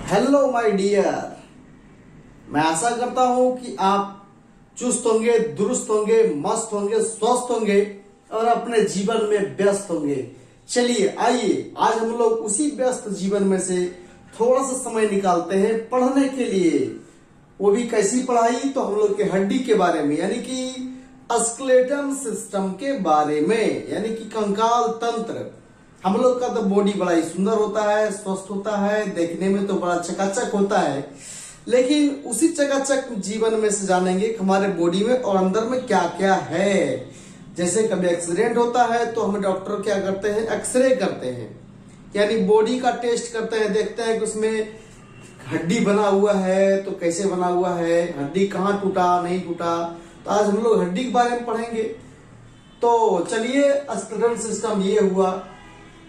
Hello my dear, मैं आशा करता हूं कि आप चुस्त होंगे, दुरुस्त होंगे, मस्त होंगे, स्वस्थ होंगे और अपने जीवन में व्यस्त होंगे। चलिए आइए, आज हम लोग उसी व्यस्त जीवन में से थोड़ा सा समय निकालते हैं पढ़ने के लिए। वो भी कैसी पढ़ाई? तो हम लोग के हड्डी के बारे में, यानी कि स्केलेटन सिस्टम के बारे में, यानी कि कंकाल तंत्र। हम लोग का तो बॉडी बड़ा ही सुंदर होता है, स्वस्थ होता है, देखने में तो बड़ा चकाचक होता है, लेकिन उसी चकाचक जीवन में से जानेंगे कि हमारे बॉडी में और अंदर में क्या क्या है। जैसे कभी एक्सीडेंट होता है तो हमें डॉक्टर क्या करते हैं, एक्सरे करते हैं, यानी बॉडी का टेस्ट करते हैं, देखते हैं कि उसमें हड्डी बना हुआ है तो कैसे बना हुआ है, हड्डी कहाँ टूटा, नहीं टूटा। तो आज हम लोग हड्डी के बारे में पढ़ेंगे। तो चलिए, स्केलेटन सिस्टम ये हुआ।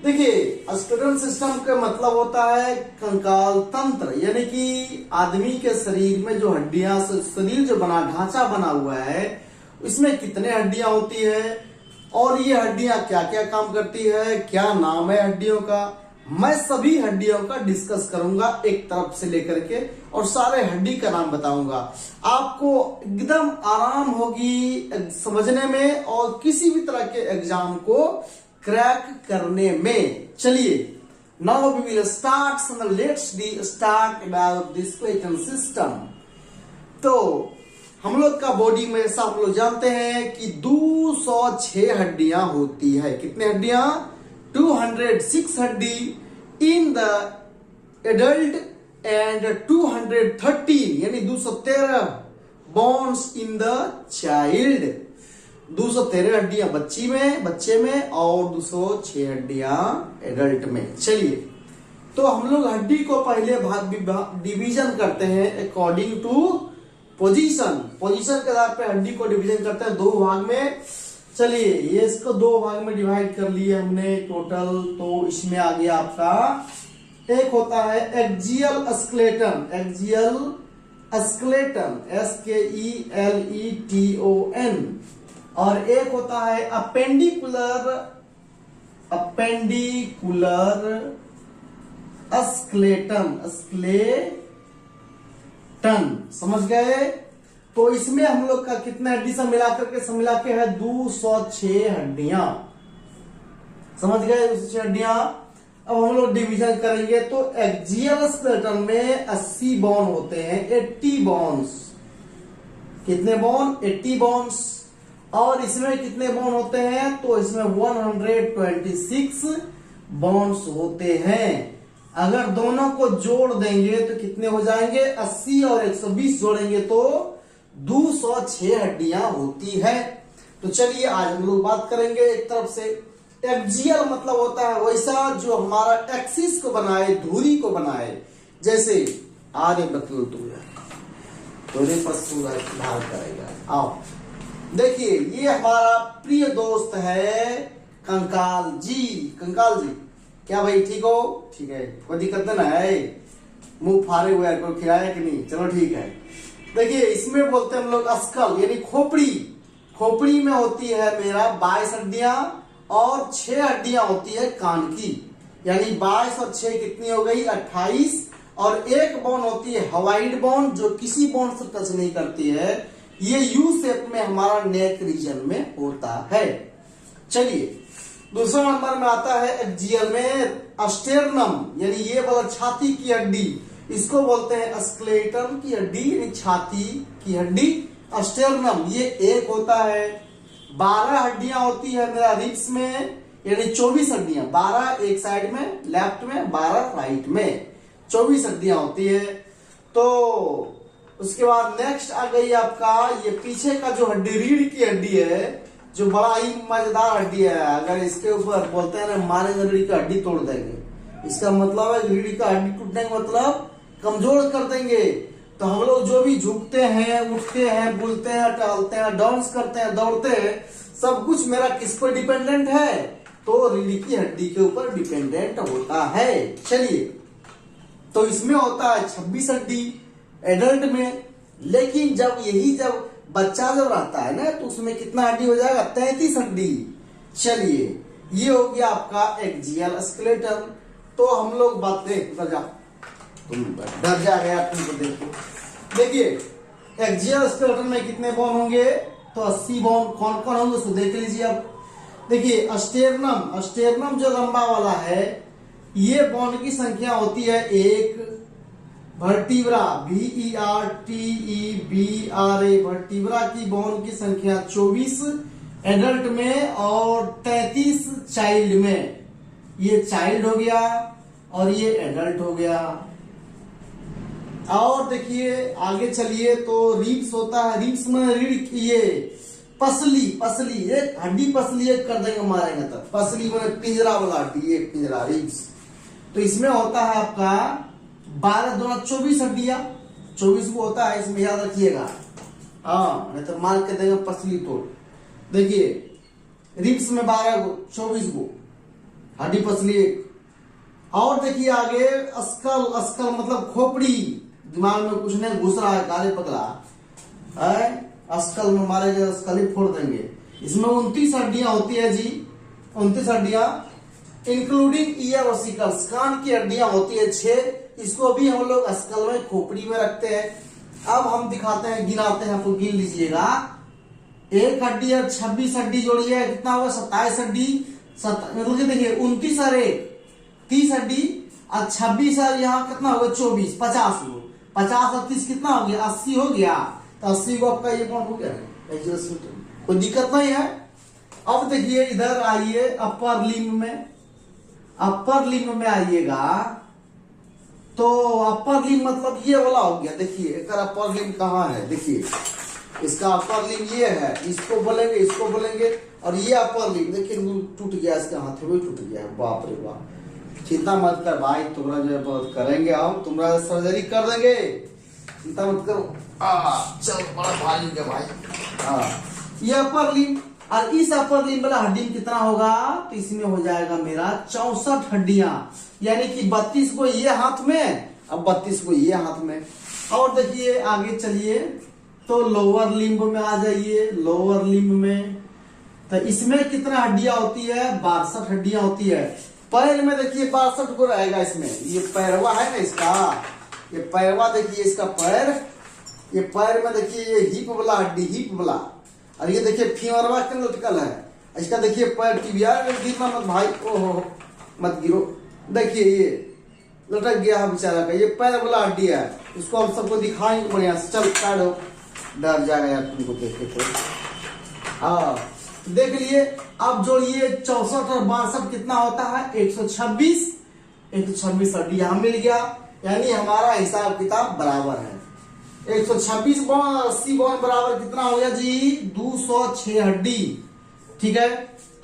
देखिए, स्केलेटन सिस्टम का मतलब होता है कंकाल तंत्र, यानी कि आदमी के शरीर में जो हड्डियां, शरीर जो बना, ढांचा बना हुआ है, इसमें कितने हड्डियां होती है और ये हड्डियां क्या क्या काम करती है, क्या नाम है हड्डियों का। मैं सभी हड्डियों का डिस्कस करूंगा एक तरफ से लेकर के, और सारे हड्डी का नाम बताऊंगा। आपको एकदम आराम होगी समझने में और किसी भी तरह के एग्जाम को क्रैक करने में। चलिए, now we will start, so let's start about this skeleton system. तो हम लोग का बॉडी में ऐसा हम लोग जानते हैं कि 206 हड्डियां होती है। कितने हड्डियां? 206 हड्डी इन द एडल्ट एंड 213 यानी 213 बोन्स इन द चाइल्ड। 213 हड्डियां बच्चे में और 206 हड्डियां एडल्ट में। चलिए, तो हम लोग हड्डी को पहले डिवीजन करते हैं अकॉर्डिंग टू पोजीशन के आधार पे हड्डी को डिवीजन करते हैं दो भाग में। चलिए, ये इसको दो भाग में डिवाइड कर लिए हमने टोटल। तो इसमें आ गया आपका, एक होता है एक्सियल स्केलेटन, SKELETON, और एक होता है अपेंडिकुलर स्केलेटन। समझ गए? तो इसमें हम लोग का कितने हड्डी से मिला के है 206 हड्डियां। समझ गए? 206 हड्डियां। अब हम लोग डिवीजन करेंगे तो एक्सियल स्केलेटन में 80 बोन होते हैं, 80 बोन्स। कितने बोन? 80 बोन्स। और इसमें कितने बोन होते हैं? तो इसमें 126 बोन्स होते हैं। अगर दोनों को जोड़ देंगे तो कितने हो जाएंगे? 80 और 120 जोड़ेंगे तो 206 हड्डियां होती है। तो चलिए, आज हम लोग बात करेंगे एक तरफ से। एक्सियल मतलब होता है वैसा जो हमारा एक्सिस को बनाए, धुरी को बनाए। जैसे आगे बतलो तोरे पर सूरज भार करेगा। आओ देखिए, ये हमारा प्रिय दोस्त है कंकाल जी। कंकाल जी, क्या भाई ठीक हो? ठीक है, कोई दिक्कत ना है? मुंह फाड़े हुए है, कोई खिलाया कि नहीं? चलो ठीक है। देखिए, इसमें बोलते हैं हम लोग स्कल, यानी खोपड़ी। खोपड़ी में होती है मेरा 22 हड्डियां और 6 हड्डियां होती है कान की, यानी 22 और 6 कितनी हो गई? 28। और एक बोन होती है हवाइड बोन, जो किसी बोन से टच नहीं करती है। ये यू शेप में हमारा नेक रीजन में होता है। चलिए, दूसरा नंबर में आता है एक्सियल में स्टेर्नम, यानी ये वाला छाती की हड्डी, इसको बोलते हैं स्केलेटन की हड्डी, यानी छाती की हड्डी स्टेर्नम। ये एक होता है। 12 हड्डियां होती है मेरा रिब्स में, यानी 24 हड्डियां। 12 एक साइड में लेफ्ट में, 12 राइट में, 24 हड्डियां होती है। तो उसके बाद नेक्स्ट आ गई आपका ये पीछे का जो हड्डी, रीढ़ की हड्डी है, जो बड़ा ही मजेदार हड्डी है। अगर इसके ऊपर बोलते हैं ना मारेंगे रीढ़ का हड्डी तोड़ देंगे, इसका मतलब है रीढ़ का हड्डी टूटने का मतलब कमजोर कर देंगे। तो हम लोग जो भी झुकते हैं, उठते हैं, बोलते हैं, टहलते हैं, डांस करते हैं, दौड़ते हैं, सब कुछ मेरा किस पर डिपेंडेंट है? तो रीढ़ की हड्डी के ऊपर डिपेंडेंट होता है। चलिए, तो इसमें होता है 26 हड्डी एडल्ट में, लेकिन जब बच्चा जब रहता है ना तो उसमें कितना हड्डी हो जाएगा? 33 हड्डी। चलिए, ये हो गया आपका एक्सियल स्केलेटन। तो हम लोग बात तुम डर जाएगा यार तुमको देख के। देखिए एक्सियल स्केलेटन में कितने बोन होंगे, तो 80 बोन। कौन कौन होंगे उसको देख लीजिए अब। देखिए स्टेर्नम जो लंबा वाला है, ये बोन की संख्या होती है 1। वर्टिब्रा VERTEBRA वर्टिब्रा की बोन की संख्या 24 एडल्ट में और 33 चाइल्ड में। ये चाइल्ड हो गया और ये एडल्ट हो गया। और देखिए आगे चलिए तो रिब्स होता है। रिब्स में रीढ़, ये पसली एक हड्डी पसली एक कर देंगे, मारेंगे तब। पसली में पिंजरा वाला हड्डी, एक पिंजरा रिब्स। तो इसमें होता है आपका 12 दूना 24 हड्डियां, 24 को होता है, इसमें याद रखिएगा। हाँ नहीं तो मार के देंगे पसली तोड़। देखिए रिब्स में 12 को 24 को हड्डी पसली एक। और देखिए आगे अस्कल मतलब खोपड़ी, दिमाग में कुछ नहीं घुस रहा है, काले पकड़ा है, अस्कल में मारेंगे, अस्कल ही फोड़ देंगे। इसमें 29 हड्डियां होती है जी, 29 हड्डियां इंक्लूडिंग ईयर और सिकल्स। कान की हड्डियां होती है 6, इसको भी हम लोग अस्कल में खोपड़ी में रखते हैं। अब हम दिखाते हैं, गिनाते हैं, आपको गिन लीजिएगा। एक हड्डी और 26 हड्डी जोड़िए, कितना होगा 27 हड्डी। मतलब देखिए 29 और 1 30 हड्डी और 26 और यहाँ कितना होगा 24, 50 हो। 50 और 30 कितना हो गया 80 हो गया। तो 80 को आपका ये कौन हो गया, कोई दिक्कत नहीं है। अब देखिए इधर आइए अपर लिम्ब में। अपर लिम्ब में आइएगा तो अपर लिम्ब मतलब ये वाला हो गया। देखिए एक अपर लिम्ब कहाँ है, देखिए इसका अपर लिम्ब ये है, इसको बोलेंगे और ये अपर लिम्ब देखिए टूट गया, इसका हाथ में टूट गया। बाप रे बाप, चिंता मत कर भाई, तुम्हारा जो है बहुत करेंगे हम, तुम्हारा सर्जरी कर देंगे, चिंता मत करो। चल बड़ा भारी हो गया भाई। ये अपर लिम्ब, और इस अपर लिम्ब वाला हड्डी में कितना होगा, तो इसमें हो जाएगा मेरा 64 हड्डियां, यानी कि 32 को ये हाथ में, अब 32 को ये हाथ में। और देखिए आगे चलिए तो लोअर लिम्ब में आ जाइए। लोअर लिम्ब में तो इसमें कितना हड्डियां होती है, 62 हड्डियां होती है। पैर में देखिए 62 को रहेगा इसमें। ये पैरवा है ना इसका, ये पैरवा देखिए इसका पैर, ये पैर में देखिए ये हिप वाला हड्डी, हिप वाला। और ये देखिए फीमरवा के लटकल है, इसका देखिए पैर टिबिया में गिरना मत भाई, ओहो मत गिरो। देखिए ये लटक गया है बेचारा का, ये पैर वाला हड्डी है, इसको हम सबको दिखाएंगे बढ़िया से। चल काटो, डर जाएगा यार तुमको देख के तो। हाँ देख लिए। अब जोड़िए 64 और 62 कितना होता है, 126 हड्डी यहाँ मिल गया, यानी हमारा हिसाब किताब बराबर है। 126 बॉन 80 बॉन बराबर कितना हो गया जी, 206 हड्डी। ठीक है,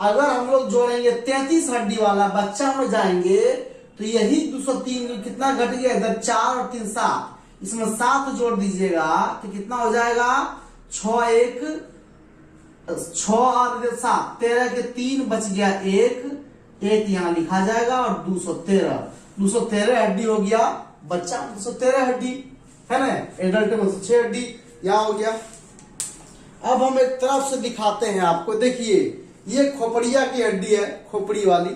अगर हम लोग जोड़ेंगे 33 हड्डी वाला बच्चा में जाएंगे तो यही 203 कितना घट गया, इधर 4 और 3 7, इसमें 7 जोड़ दीजिएगा तो कितना हो जाएगा, 6 और 7 13 के 3 बच गया, एक यहाँ लिखा जाएगा और 213 हड्डी हो गया बच्चा, 213 हड्डी है ना। एडल्ट में 6 हड्डी यहाँ हो गया। अब हम एक तरफ से दिखाते हैं आपको। देखिए ये खोपड़िया की हड्डी है, खोपड़ी वाली,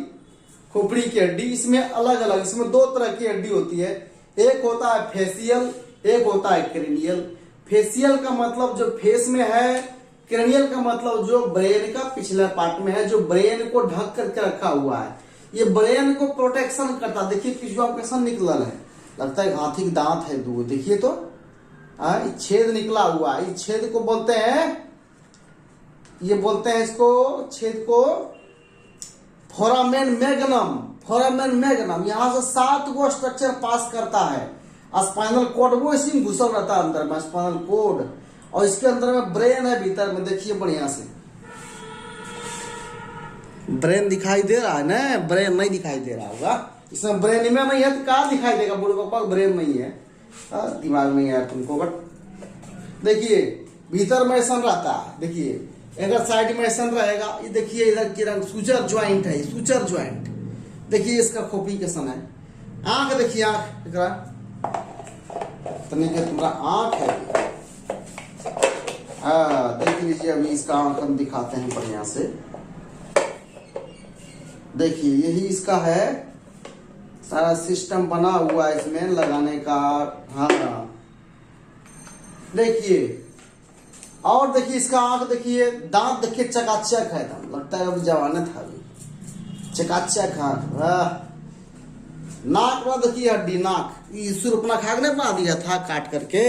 खोपड़ी की हड्डी। इसमें अलग अलग, इसमें 2 तरह की हड्डी होती है, एक होता है फेसियल, एक होता है क्रेनियल। फेसियल का मतलब जो फेस में है, क्रेनियल का मतलब जो ब्रेन का पिछला पार्ट में है, जो ब्रेन को ढक करके रखा हुआ है। ये ब्रेन को प्रोटेक्शन करता। देखिए पिछुआ कैसा निकला है, लगता है हाथी के दांत है 2, देखिए तो छेद निकला हुआ है। इस छेद को बोलते हैं, ये बोलते हैं इसको छेद को फोरामेन मैग्नम। फोरामेन मैग्नम यहाँ से 7 गो स्ट्रक्चर पास करता है। स्पाइनल कोड वो इसी में घुसल रहता है अंदर में, स्पाइनल कोड। और इसके अंदर में ब्रेन है भीतर में, देखिए बढ़िया से ब्रेन दिखाई दे रहा है ना, ब्रेन नहीं दिखाई दे रहा होगा, इसमें ब्रेन में नहीं है तो कहाँ दिखाई देगा, बुढ़े पापा ब्रेन नहीं है, दिमाग में है तुमको। बट देखिए भीतर में ऐसा रहता है, देखिए अगर साइड में ऐसा रहेगा, ये देखिए इधर की रंग सूचर ज्वाइंट है, सूचर ज्वाइंट। देखिए इसका खोपड़ी कैसा है, आंख देखिए, आंख तुम्हारा आंख है। देख लीजिए अभी इसका आंख हम दिखाते हैं बढ़िया से। देखिए यही इसका है सारा सिस्टम बना हुआ है इसमें लगाने का। हाँ देखिए, और देखिए इसका आंख देखिए, दांत देखिए चकाचक है एकदम, लगता है अभी जवानत है अभी, चकाचक आंख। नाक वाला देखिए हड्डी, नाक ईश्वर अपना खाक ने बना दिया था काट करके,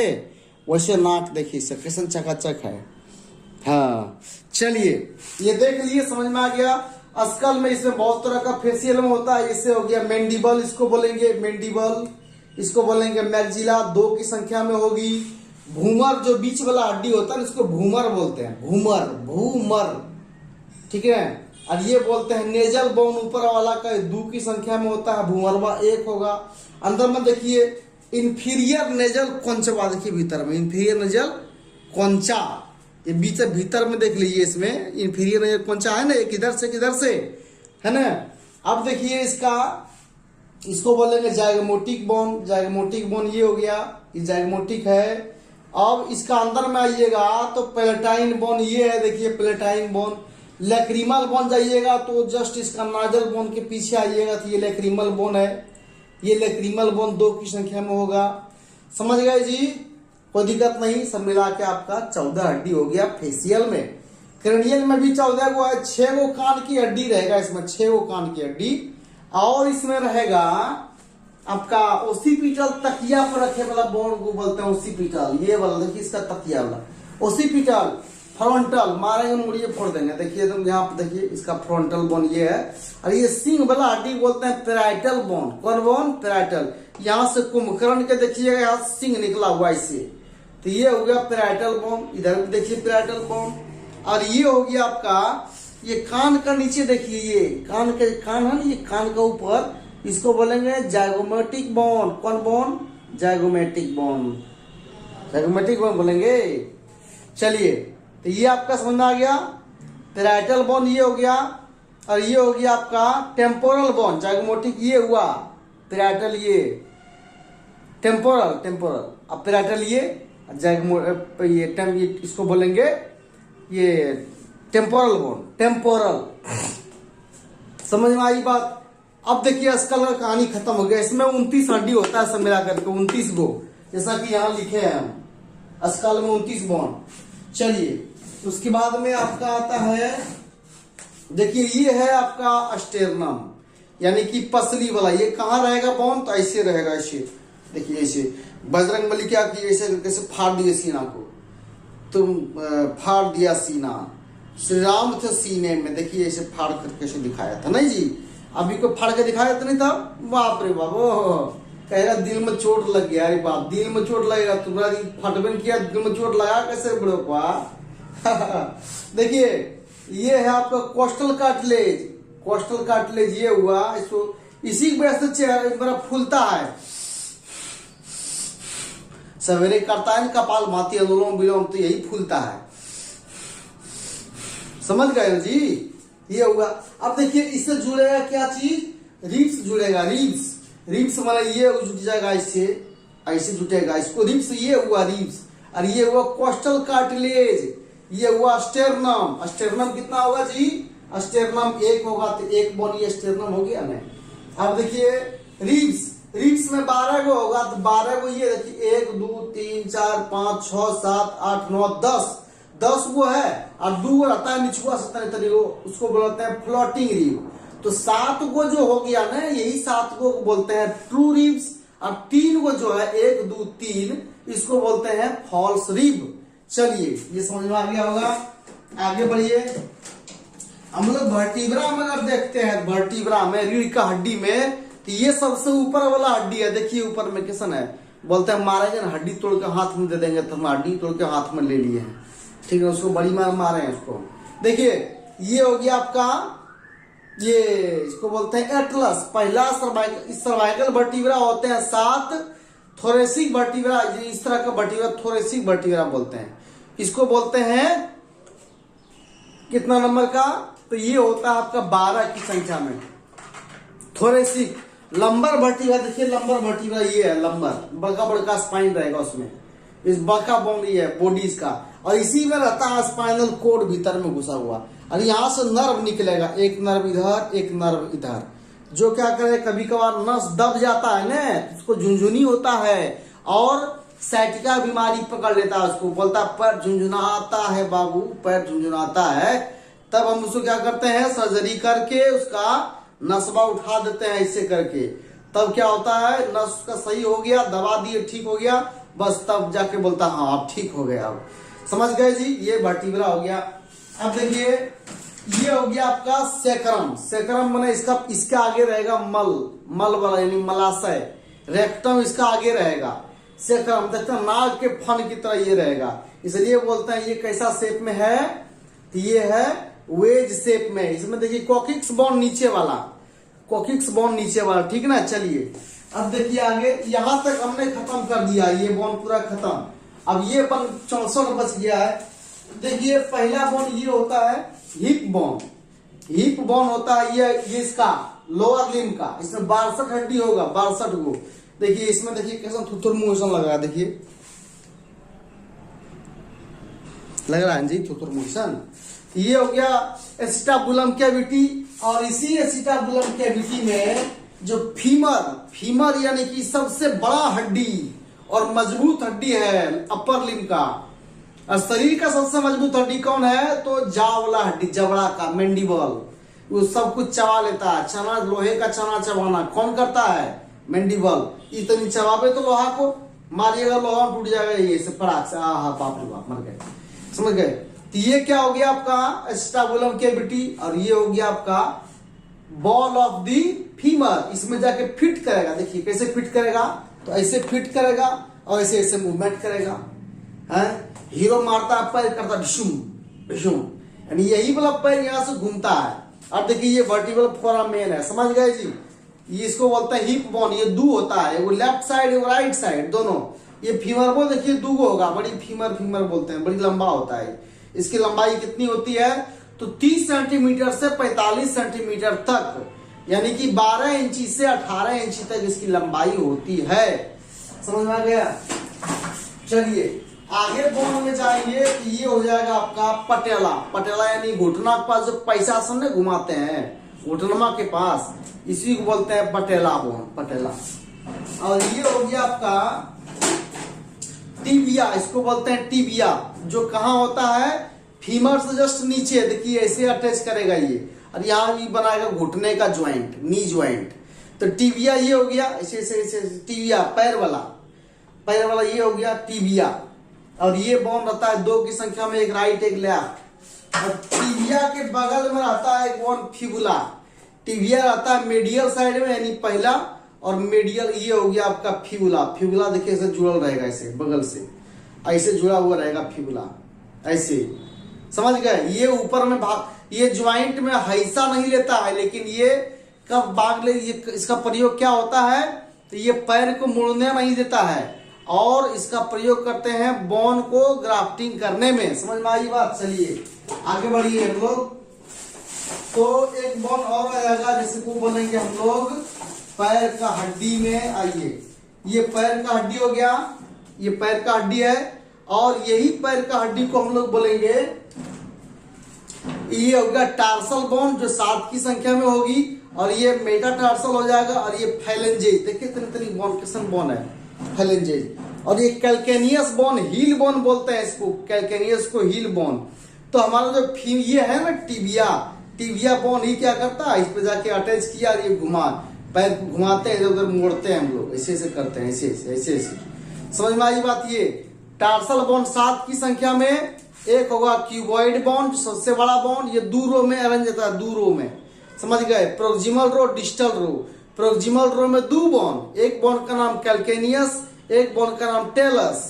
वैसे नाक देखिए कैसे चकाचक है। हाँ चलिए ये देख लीजिए, समझ में आ गया। अस्कल में इसमें बहुत तरह का फेसियल में होता है। इससे हो गया मैंडिबल, इसको बोलेंगे मैंडिबल, इसको बोलेंगे मैक्सिला, 2 की संख्या में होगी। भूमर जो बीच वाला हड्डी होता है इसको भूमर बोलते हैं, भूमर भूमर, ठीक है। और ये बोलते हैं नेजल बोन, ऊपर वाला का 2 की संख्या में होता है, भूमरवा 1 होगा। अंदर में देखिए इंफीरियर नेजल कौनचा, देखिए भीतर में इंफीरियर नेजल कौनचा, ये बीच भीतर में देख लीजिए, इसमें इंफीरियर नेजल कौनचा है ना, एक इधर से किधर से है ना। अब देखिए इसको बोलेंगे जाइगोमेटिक बोन, जाइगोमेटिक बोन ये हो गया, ये जाइगोमेटिक है। अब इसका अंदर में आइएगा तो पेलेटाइन बोन ये है, देखिए पेलेटाइन बोन। लैक्रिमल बोन जाइएगा तो जस्ट इसका नाजल बोन के पीछे आइएगा तो ये लैक्रिमल बोन है, ये लैक्रिमल बोन 2 की संख्या में होगा। समझ गए जी, कोई दिक्कत नहीं। सब मिला के आपका 14 हड्डी हो गया फेसियल में। क्रेनियल में भी 14 को है, 6 गो कान की हड्डी रहेगा इसमें, 6 गो कान की हड्डी। और इसमें रहेगा आपका ओसिपिटल, तकिया पर रखे वाला बोन को बोलते हैं ओसिपिटल, ये वाला देखिए इसका तकिया वाला ओसिपिटल। फ्रंटल मारेंगे मुड़िए फोड़ देंगे, देखिए तुम यहाँ पे देखिए इसका फ्रंटल बोन ये है। और ये सिंग वाला हड्डी बोलते हैं पेराइटल बोन। कौन बोन? पेराइटल। यहाँ से कुंभकर्ण के देखिएगा, यहाँ सिंग निकला हुआ इससे, तो ये हो गया पेराइटल बोन। इधर भी देखिए पेराइटल बोन। और ये हो गया आपका ये कान का नीचे देखिए, ये कान है ना, ये कान का ऊपर, इसको बोलेंगे जाइगोमेटिक बोन। कौन bone? Zygomatic bone, zygomatic bone बोलेंगे। चलिए तो ये आपका समझ में आ गया, पेराइटल बोन ये हो गया। और ये हो गया आपका टेम्पोरल बोन, जाइगोमेटिक ये हुआ, पेराइटल ये टेम्पोरल, टेम्पोरल। अब पेराइटल ये इसको बोलेंगे ये टेम्पोरल बोन, टेम्पोरल। समझ में आई बात। अब देखिए अस्कल का कहानी खत्म हो गया। इसमें 29 हड्डी होता है सब मिला करके, 29 गो, जैसा कि यहाँ लिखे हैं हम, अस्कल में 29 बोन। चलिए उसके बाद में आपका आता है, देखिए ये है आपका स्टेरनम, यानी कि पसली वाला। ये कहाँ रहेगा बोन? तो ऐसे रहेगा, ऐसे देखिए, ऐसे बजरंगबली क्या किए, ऐसे कैसे फाड़ दिए सीना को, तुम फाड़ दिया सीना। श्री राम थे सीने में, देखिए ऐसे फाड़ करके ऐसे दिखाया था, नहीं जी? अभी को फाड़ के दिखाया तो नहीं था? बाप रे बाप, कहेगा दिल में चोट लग गया। अरे बाप, दिल में चोट लगेगा, तुम्हारा फटबन किया, दिल में चोट लगा कैसे बड़ो को? देखिए ये है आपका कोस्टल कार्टिलेज, कोस्टल कार्टिलेज ये हुआ। इसको इसी वजह से चेहरा मेरा फूलता है, सवेरे करता है कपाल भाती अनुलोम विलोम, तो यही फूलता है। समझ गए जी? ये हुआ। अब देखिए इससे जुड़ेगा क्या चीज? रिब्स जुड़ेगा, रिब्स। रिब्स मतलब ये जुट जाएगा, इससे ऐसे जुटेगा, इसको रिब्स, ये हुआ रिब्स। और ये हुआ कोस्टल कार्टिलेज, ये हुआ स्टेरनम। स्टेरनम कितना होगा जी? स्टेरनम 1 होगा, तो 1 बोन ये स्टेरनम हो गया ना। अब देखिए रिब्स, रिब्स में 12 गो होगा, तो 12 गो ये देखिए 1 2 3 4 5 6 7 8 9 10 वो है। और 2 रहता है निचुआ सतह तरीको, उसको बोलते हैं फ्लोटिंग रिब। तो 7 गो जो हो गया ना, यही 7 गो बोलते हैं ट्रू रिब्स। और 3 गो जो है 1 2 3, इसको बोलते हैं फॉल्स रिब। चलिए ये समझ में आ गया होगा। आगे बढ़िए, हम लोग वर्टिब्रा में अगर देखते हैं, वर्टिब्रा में रीढ़ का हड्डी में, तो ये सबसे ऊपर वाला हड्डी है। देखिए ऊपर में किसन है, बोलते हैं मारेंगे ना, हड्डी तोड़ के हाथ में दे देंगे, तो हम हड्डी तोड़ के हाथ में ले लिए हैं, ठीक है, उसको बड़ी मार मारे हैं उसको। देखिए ये हो गया आपका, ये इसको बोलते हैं एटलस। पहला सर्वाइकल वर्टिब्रा होते हैं 7, थोरेसिक वर्टिब्रा, इस तरह का वर्टिब्रा थोरेसिक वर्टिब्रा बोलते हैं। इसको बोलते हैं कितना नंबर का? तो ये होता है आपका 12 की संख्या में थोरेसिक। लंबर वर्टिब्रा देखिए, लंबर वर्टिब्रा ये है, लंबर बड़का बड़का स्पाइन रहेगा उसमें, इस बड़का बोन ये है बॉडीज का। और इसी में रहता है स्पाइनल कोड भीतर में घुसा हुआ। और यहाँ से नर्व निकलेगा, एक नर्व इधर, एक नर्व इधर। जो क्या करे, कभी कभार नस दब जाता है ना, उसको झुनझुनी होता है और सैटिका बीमारी पकड़ लेता है उसको, बोलता पैर झुनझुनाता है बाबू, पैर झुनझुनाता है। तब हम उसको क्या करते हैं, सर्जरी करके उसका नसवा उठा देते हैं ऐसे करके। तब क्या होता है, नस उसका सही हो गया, दवा दिए ठीक हो गया, बस तब जाके बोलता हाँ आप ठीक हो गए। अब समझ गए जी, ये वर्टिब्रा हो गया। अब देखिए ये हो गया आपका सेक्रम। सेक्रम माने इसका इसके आगे रहेगा मल वाला यानी मलाशय। रेक्टम इसका आगे रहेगा। सेक्रम देखते हैं नाग के फन की तरह ये रहेगा, इसलिए बोलते हैं ये कैसा शेप में है, तो ये है वेज शेप में। इसमें देखिए कोकिक्स बोन नीचे वाला, कोकिक्स बोन नीचे वाला, ठीक ना। चलिए अब देखिए आगे, यहां तक हमने खत्म कर दिया, ये बोन पूरा खत्म। अब ये बन 64 बच गया है। देखिए पहला बोन ये होता है हिप बोन। हिप बोन होता है ये इसका लोअर लिम्ब का, इसमें 62 हड्डी होगा, 62 को। देखिए इसमें देखिए कैसा थुथुर मुंह लग रहा है, देखिए लग रहा है जी थुथुर मुंह। ये हो गया एसिटाबुलम कैविटी, और इसी एसिटाबुलम कैविटी में जो फीमर यानी कि सबसे बड़ा हड्डी और मजबूत हड्डी है अपर लिम्ब का। और शरीर का सबसे मजबूत हड्डी कौन है, तो जाव वाला हड्डी, जबड़ा का मैंडिबल। वो सब कुछ चबा लेता है, चना, लोहे का चना चबाना कौन करता है, मैंडिबल। इतनी चबावे तो लोहा को मारिएगा, लोहा टूट जाएगा ये से फटाक से। आहा बाप रे बाप, मर गए, समझ गए। तो ये क्या हो गया आपका एसिटाबुलम कैविटी, और ये हो गया आपका बॉल ऑफ दी फीमर। इसमें जाके फिट करेगा, देखिए कैसे फिट करेगा, तो ऐसे फिट करेगा और ऐसे ऐसे मूवमेंट करेगा। है हीरो मारता है पैर, करता डिशुम डिशुम, यानी यही वाला पैर यहां से घूमता है। अब देखिए ये वर्टिब्रल फोरामेन है, समझ गए जी। ये इसको बोलते हैं हिप बोन। ये दो होता है, वो लेफ्ट साइड और राइट साइड दोनों। ये फीमर बोन देखिए दो होगा, बड़ी फीमर बोलते हैं, बड़ी लंबा होता है। इसकी लंबाई कितनी होती है, तो 30 सेंटीमीटर से 45 सेंटीमीटर तक, यानी कि 12 इंची से 18 इंची तक इसकी लंबाई होती है। समझ में आ गया। चलिए आगे बोन में जाएंगे, ये हो जाएगा आपका पटेला। पटेला यानी घुटना के पास जो पैसा सुनने घुमाते हैं, घुटनमा के पास, इसी को बोलते हैं पटेला बोन, पटेला। और ये हो गया आपका टिबिया, इसको बोलते हैं टिबिया, जो कहाँ होता है, फीमर से जस्ट नीचे। देखिए ऐसे अटैच करेगा ये, और यहाँ भी बनाएगा घुटने का ज्वाइंट, नी ज्वाइंट। तो टिबिया ये हो गया, ऐसे ऐसे टिबिया पैर वाला ये हो गया टिबिया। और ये बोन रहता है 2 की संख्या में, एक राइट एक लेफ्ट। और टिबिया के बगल में रहता है एक बोन फिबुला। टिबिया रहता है मेडियल साइड में यानी पहला, और मेडियल ये हो गया आपका फिबुला। फिबुला देखिए ऐसे जुड़ल रहेगा, ऐसे बगल से ऐसे जुड़ा हुआ रहेगा फिबुला, ऐसे समझ गए। ये ऊपर में भाग, ये ज्वाइंट में हिस्सा नहीं लेता है, लेकिन ये कब भाग ले, ये इसका प्रयोग क्या होता है, तो ये पैर को मुड़ने नहीं देता है, और इसका प्रयोग करते हैं बोन को ग्राफ्टिंग करने में। समझ में आई बात। चलिए आगे बढ़िए हम लोग। तो एक बोन और आएगा जिसको बोलेंगे हम लोग पैर का हड्डी में। आइए, ये पैर का हड्डी हो गया, ये पैर का हड्डी है, और यही पैर का हड्डी को हम लोग बोलेंगे, ये होगा टार्सल बोन, जो 7 की संख्या में होगी, और ये मेटाटार्सल हो जाएगा, और ये फैलेंजेज। देखिए इतनी बोन किसन बोन है, फैलेंजेज। और ये कैल्केनियस बोन, हील बोन बोलते हैं इसको, कैल्केनियस को हील बोन। तो हमारा जो ये है ना टिबिया बोन, ही क्या करता है, इस पे जाके अटैच किया, और ये घुमा, पैर घुमाते हैं, इधर उधर मोड़ते हैं हम लोग, ऐसे ऐसे करते हैं, ऐसे। समझ में आई बात। ये टार्सल बोन 7 की संख्या में। एक होगा क्यूबॉइड बोन, सबसे बड़ा बोन, ये 2 रो में अरेंज होता है, 2 रो में, समझ गए। प्रोक्सिमल रो, डिस्टल रो। प्रोक्सिमल रो में 2 बोन, एक बोन का नाम कैल्केनियस, एक बोन का नाम टेलस,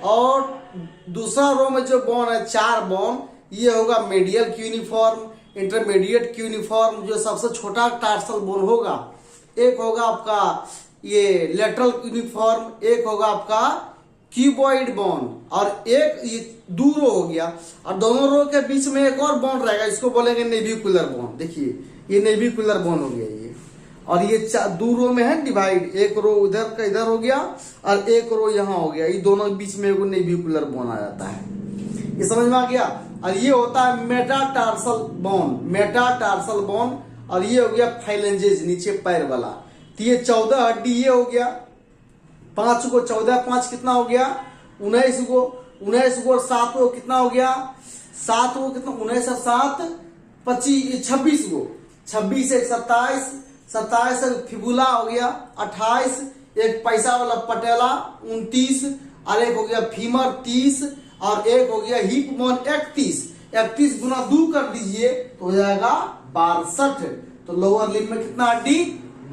और दूसरा रो में जो बोन है 4 बोन, ये होगा मेडियल क्यूनिफॉर्म, इंटरमीडिएट क्यूनिफॉर्म, जो सबसे छोटा टार्सल बोन होगा। एक होगा आपका ये लेटरल क्यूनिफॉर्म, एक होगा आपका क्यूबॉइड बोन, और एक ये 2 रो हो गया। और दोनों रो के बीच में एक और बोन रहेगा, इसको बोलेंगे नेविकुलर बोन। देखिए ये नेविकुलर बोन हो गया ये, और ये 2 रो में है डिवाइड, एक रो उधर का इधर हो गया, और एक रो यहाँ हो गया। ये दोनों के बीच में एक नेविकुलर बोन आ जाता है, ये समझ में आ गया। और ये होता है मेटाटार्सल बोन, मेटाटार्सल बोन, और ये हो गया फाइलेंजेस नीचे पैर वाला। तो ये 14 हड्डी ये हो गया, 5 को 14 5 कितना हो गया 19 को, 19 को और 7 को कितना हो गया 7 को कितना 19 और 7 25 26 को, 26 एक 27, 27 एक फिबुला हो गया 28, एक पैसा वाला पटेला 29, और एक हो गया फीमर 30, और एक हो गया हिप बोन 31। 31 गुना 2 कर दीजिए तो हो जाएगा 62। तो लोअर लिम्ब में कितना हड्डी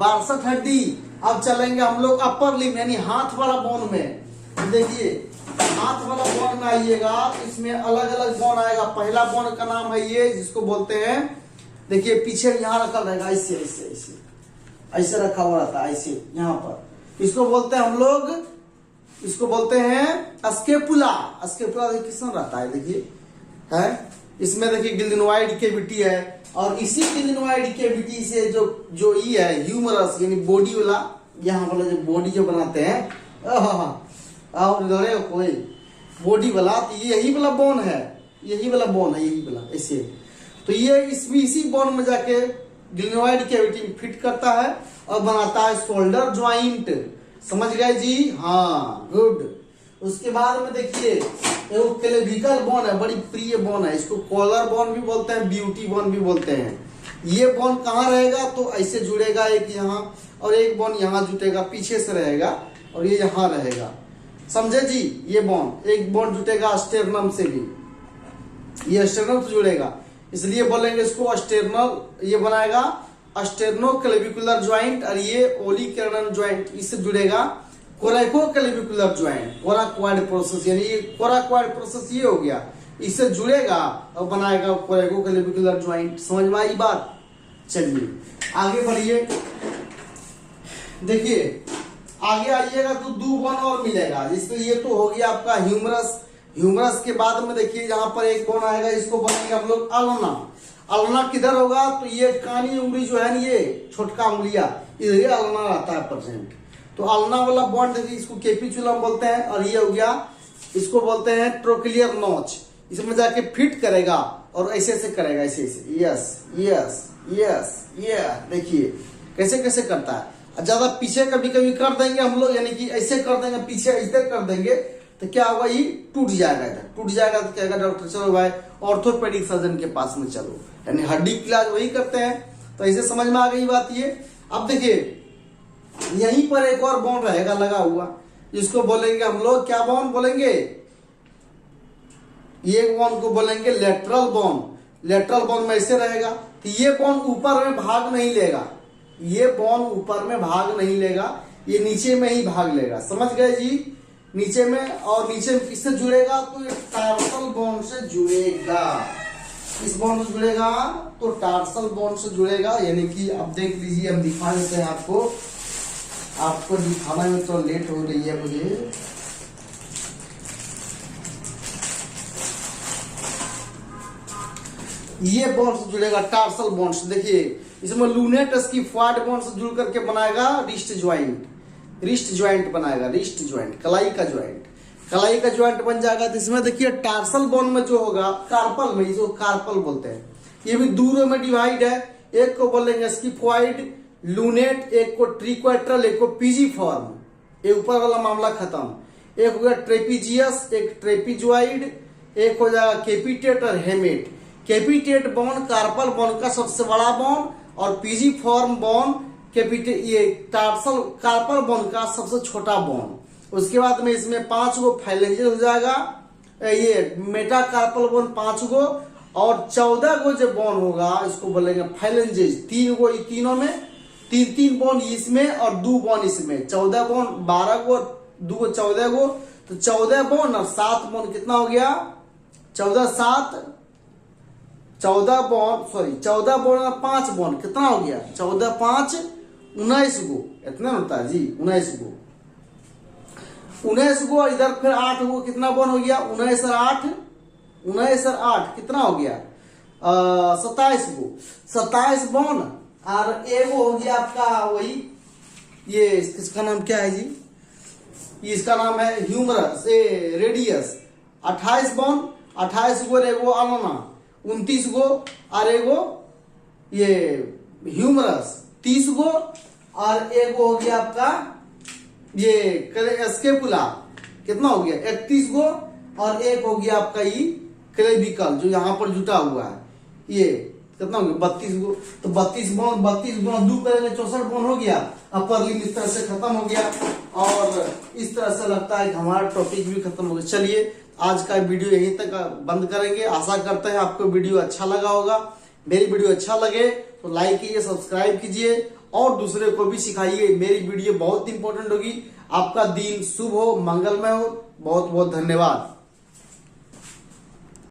62 हड्डी। अब चलेंगे हम लोग अपर लिम्ब यानी हाथ वाला बोन में। देखिए हाथ वाला बोन में आइएगा तो इसमें अलग अलग बोन आएगा। पहला बोन का नाम है ये जिसको बोलते हैं, देखिए पीछे यहाँ रखा रहेगा ऐसे ऐसे ऐसे ऐसे रखा हुआ रहता है ऐसे यहाँ पर, इसको बोलते हैं हम लोग, इसको बोलते हैं स्केपुला। स्केपुला देखिए किस रहता है, देखिए है इसमें देखिए ग्लिनोइड कैविटी है, और इसी ग्लिनोइड कैविटी से जो ये है ह्यूमरस यानी बॉडी वाला, यहाँ वाला जो बॉडी जो बनाते हैं लड़े कोई बॉडी वाला, तो ये यही वाला बोन है, यही वाला बोन है, यही वाला ऐसे। तो ये इसमें इसी बोन में जाके ग्लिनोइड कैविटी में फिट करता है और बनाता है शोल्डर ज्वाइंट। समझ गए जी, हाँ गुड। उसके बाद में देखिए क्लेविकल बोन है, बड़ी प्रिय बोन है, इसको कॉलर बोन भी बोलते हैं, ब्यूटी बोन भी बोलते हैं। ये बोन कहाँ रहेगा तो ऐसे जुड़ेगा, एक यहाँ और एक बोन यहाँ जुटेगा, पीछे से रहेगा और ये यहाँ रहेगा। समझे जी, ये बोन एक बोन जुटेगा स्टेरनम से भी, ये स्टेरनम से जुड़ेगा, इसलिए बोलेंगे इसको अस्टेरनल, ये बनाएगा अस्टेरनोक्लेविकुलर ज्वाइंट, और ये ओलिकेरनल ज्वाइंट इससे जुड़ेगा कोरैकोक्लेविकुलर ज्वाइंट, कोराक्वाइड प्रोसेस यानी ये कोराक्वाइड प्रोसेस ये हो गया, इससे जुड़ेगा और बनाएगा कोरैकोक्लेविकुलर ज्वाइंट। समझ में आई बात? चलिए आगे बढ़िए, देखिए आगे आइएगा तो 2 बोन और मिलेगा, जिसमें ये तो हो गया आपका ह्यूमरस। ह्यूमरस के बाद में देखिए यहाँ पर एक बोन आएगा, इसको बोलेंगे हम लोग अल्ना। अल्ना किधर होगा तो ये कानी उंगली जो है ना, ये छोटका उंगलिया इधर अल्ना रहता है प्रेजेंट। तो अल्ना वाला बोन देखिए इसको कैपिचुलम बोलते हैं, और ये हो गया इसको बोलते हैं ट्रोक्लियर नोच। इसमें जाके फिट करेगा और ऐसे ऐसे करेगा, ऐसे ऐसे, यस यस यस ये देखिए कैसे कैसे करता है। ज्यादा पीछे कभी कभी कर देंगे हम लोग, यानी कि ऐसे कर देंगे पीछे इधर कर देंगे तो क्या होगा, ये टूट जाएगा, इधर टूट जाएगा तो क्या डॉक्टर चलो भाई ऑर्थोपेडिक सर्जन के पास में चलो, यानी हड्डी की इलाज वही करते हैं। तो ऐसे समझ में आ गई बात ये। अब देखिए यहीं पर एक और बोन रहेगा लगा हुआ, जिसको बोलेंगे हम लोग, क्या बोन बोलेंगे, ये बोन को बोलेंगे लेटरल बोन। लेटरल बोन में ऐसे रहेगा, तो ये बोन ऊपर में भाग नहीं लेगा, ये बोन ऊपर में भाग नहीं लेगा, ये नीचे में ही भाग लेगा। समझ गए जी, नीचे में, और नीचे में किससे जुड़ेगा तो ये टार्सल बोन से जुड़ेगा। इस बोन से जुड़ेगा तो टार्सल बोन से जुड़ेगा, यानी कि अब देख लीजिए, हम दिखा देते हैं आपको दिखाने में तो लेट हो रही है मुझे। ये बोन से जुड़ेगा टार्सल बोन से, देखिए इसमें लूनेट स्किफॉइड बोन से जुड़ करके बनाएगा रिस्ट ज्वाइंट, रिस्ट ज्वाइंट बनाएगा, रिस्ट ज्वाइंट कलाई का ज्वाइंट, कलाई का ज्वाइंट बन जाएगा। तो इसमें देखिए टार्सल बोन में जो होगा कार्पल में, इसको कार्पल बोलते हैं, ये भी दूर में डिवाइड है, एक को बोलेंगे स्किफॉइड लूनेट, एक को ट्रिक्वेट्रल, एक को पीजी फॉर्म, ये ऊपर वाला मामला खत्म। एक हो गया ट्रेपीजियस, एक ट्रेपीजॉइड, एक हो जाएगा कैपिटेट और हेमेट। कैपिटेट बोन कार्पल बोन का सबसे बड़ा बोन, और पीजी फॉर्म बोन ये टार्सल कार्पल बोन का सबसे छोटा बोन। उसके बाद में इसमें 5 गो फाइलेंजेस हो जाएगा, ये मेटाकार्पल बोन 5 गो, और 14 गो जो बोन होगा इसको बोलेंगे फाइलेंजेस। 3 गो तीनों में, 3 बोन इसमें और 2 बोन इसमें, 14 बोन, 12 गो 2 गो 14 गो, तो 14 बोन और 7 बोन कितना हो गया 14 7 14 बोन, सॉरी 14 बोन और 5 बोन कितना हो गया 14 5 19 गो, इतना होता है जी 19 गो। 19 गो, इधर फिर 8 गो, कितना बोन हो गया 19 और 8, 19 और 8 कितना हो गया 27 गो, 27 बोन, और एगो हो गया आपका वही, ये इसका नाम क्या है जी, इसका नाम है ह्यूमरस रेडियस। 28 बोन, 28 गो एगो अलोना, 29 गो, और एगो ये ह्यूमरस 30 गो, और एक हो गया आपका ये स्केपुला, कितना हो गया 31 गो, और एक हो गया आपका ये क्लेविकल जो यहाँ पर जुटा हुआ है, ये कितना हो गया 32 गो। तो 32 गुना 2 करेंगे 64 बोन हो गया। अपर लिम्ब इस तरह से खत्म हो गया, और इस तरह से लगता है कि हमारा टॉपिक भी खत्म हो गया। चलिए आज का वीडियो यहीं तक बंद करेंगे। आशा करते हैं आपको वीडियो अच्छा लगा होगा। मेरी वीडियो अच्छा लगे तो लाइक कीजिए, सब्सक्राइब कीजिए और दूसरे को भी सिखाइए। मेरी वीडियो बहुत इंपॉर्टेंट होगी। आपका दिन शुभ हो, मंगलमय हो। बहुत बहुत धन्यवाद।